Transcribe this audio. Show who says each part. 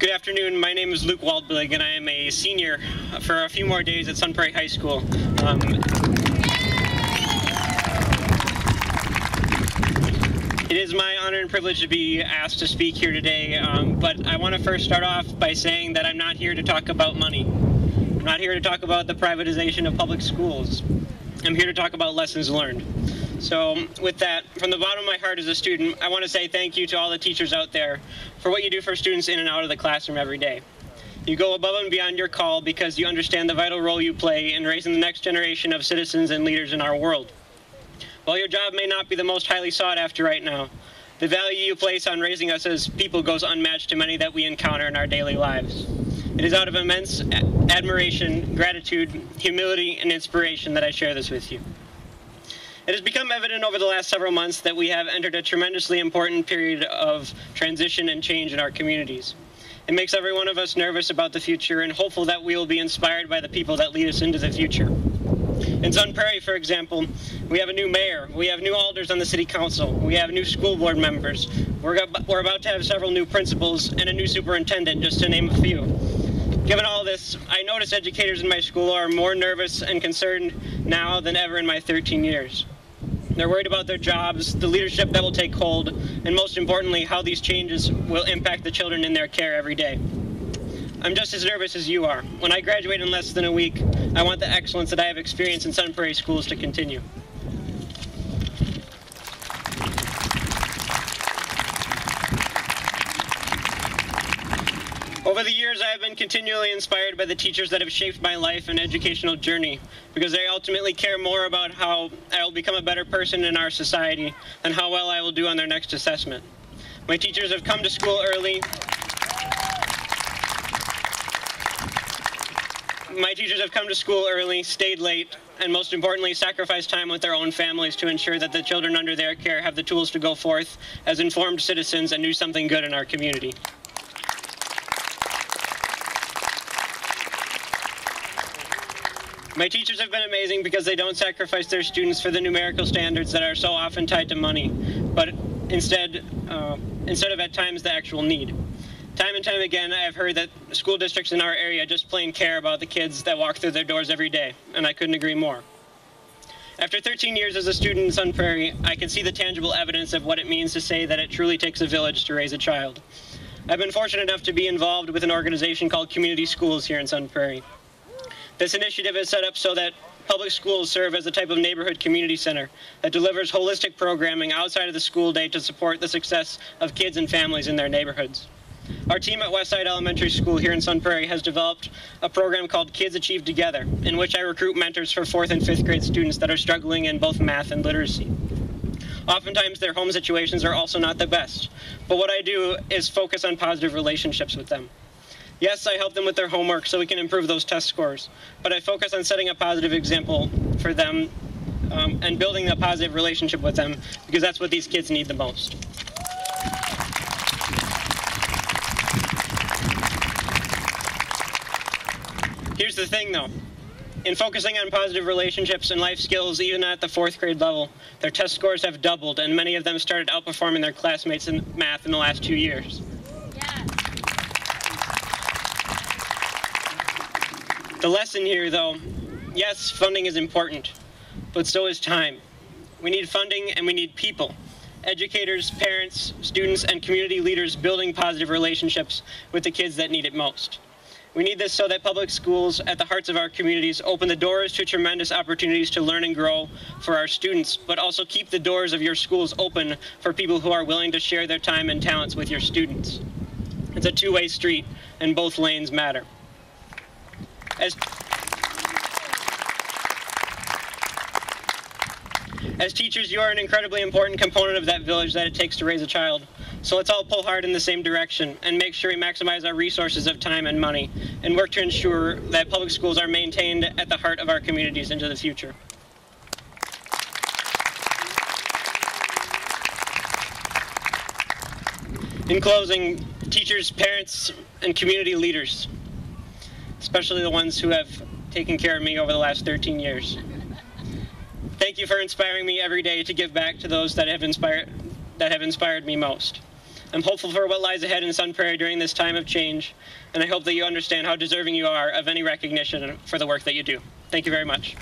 Speaker 1: Good afternoon. My name is Luke Waldbillig, and I am a senior for a few more days at Sun Prairie High School. It is my honor and privilege to be asked to speak here today, but I want to first start off by saying that I'm not here to talk about money. I'm not here to talk about the privatization of public schools. I'm here to talk about lessons learned. So with that, from the bottom of my heart as a student, I want to say thank you to all the teachers out there for what you do for students in and out of the classroom every day. You go above and beyond your call because you understand the vital role you play in raising the next generation of citizens and leaders in our world. While your job may not be the most highly sought after right now, the value you place on raising us as people goes unmatched to many that we encounter in our daily lives. It is out of immense admiration, gratitude, humility, and inspiration that I share this with you. It has become evident over the last several months that we have entered a tremendously important period of transition and change in our communities. It makes every one of us nervous about the future and hopeful that we will be inspired by the people that lead us into the future. In Sun Prairie, for example, we have a new mayor, we have new alders on the city council, we have new school board members, we're about to have several new principals and a new superintendent, just to name a few. Given all this, I notice educators in my school are more nervous and concerned now than ever in my 13 years. They're worried about their jobs, the leadership that will take hold, and most importantly, how these changes will impact the children in their care every day. I'm just as nervous as you are. When I graduate in less than a week, I want the excellence that I have experienced in Sun Prairie schools to continue. Over the years, I have been continually inspired by the teachers that have shaped my life and educational journey, because they ultimately care more about how I will become a better person in our society than how well I will do on their next assessment. My teachers have come to school early. Stayed late, and most importantly, sacrificed time with their own families to ensure that the children under their care have the tools to go forth as informed citizens and do something good in our community. My teachers have been amazing because they don't sacrifice their students for the numerical standards that are so often tied to money, but instead of at times the actual need. Time and time again, I have heard that school districts in our area just plain care about the kids that walk through their doors every day, and I couldn't agree more. After 13 years as a student in Sun Prairie, I can see the tangible evidence of what it means to say that it truly takes a village to raise a child. I've been fortunate enough to be involved with an organization called Community Schools here in Sun Prairie. This initiative is set up so that public schools serve as a type of neighborhood community center that delivers holistic programming outside of the school day to support the success of kids and families in their neighborhoods. Our team at Westside Elementary School here in Sun Prairie has developed a program called Kids Achieve Together, in which I recruit mentors for 4th and 5th grade students that are struggling in both math and literacy. Oftentimes, their home situations are also not the best, but what I do is focus on positive relationships with them. Yes, I help them with their homework so we can improve those test scores, but I focus on setting a positive example for them and building a positive relationship with them, because that's what these kids need the most. Here's the thing though, in focusing on positive relationships and life skills even at the 4th grade level, their test scores have doubled and many of them started outperforming their classmates in math in the last 2 years. The lesson here, though, yes, funding is important, but so is time. We need funding and we need people. Educators, parents, students, and community leaders building positive relationships with the kids that need it most. We need this so that public schools at the hearts of our communities open the doors to tremendous opportunities to learn and grow for our students, but also keep the doors of your schools open for people who are willing to share their time and talents with your students. It's a two-way street, and both lanes matter. As teachers, you are an incredibly important component of that village that it takes to raise a child. So let's all pull hard in the same direction and make sure we maximize our resources of time and money and work to ensure that public schools are maintained at the heart of our communities into the future. In closing, teachers, parents, and community leaders, especially the ones who have taken care of me over the last 13 years. Thank you for inspiring me every day to give back to those that have inspired me most. I'm hopeful for what lies ahead in Sun Prairie during this time of change, and I hope that you understand how deserving you are of any recognition for the work that you do. Thank you very much.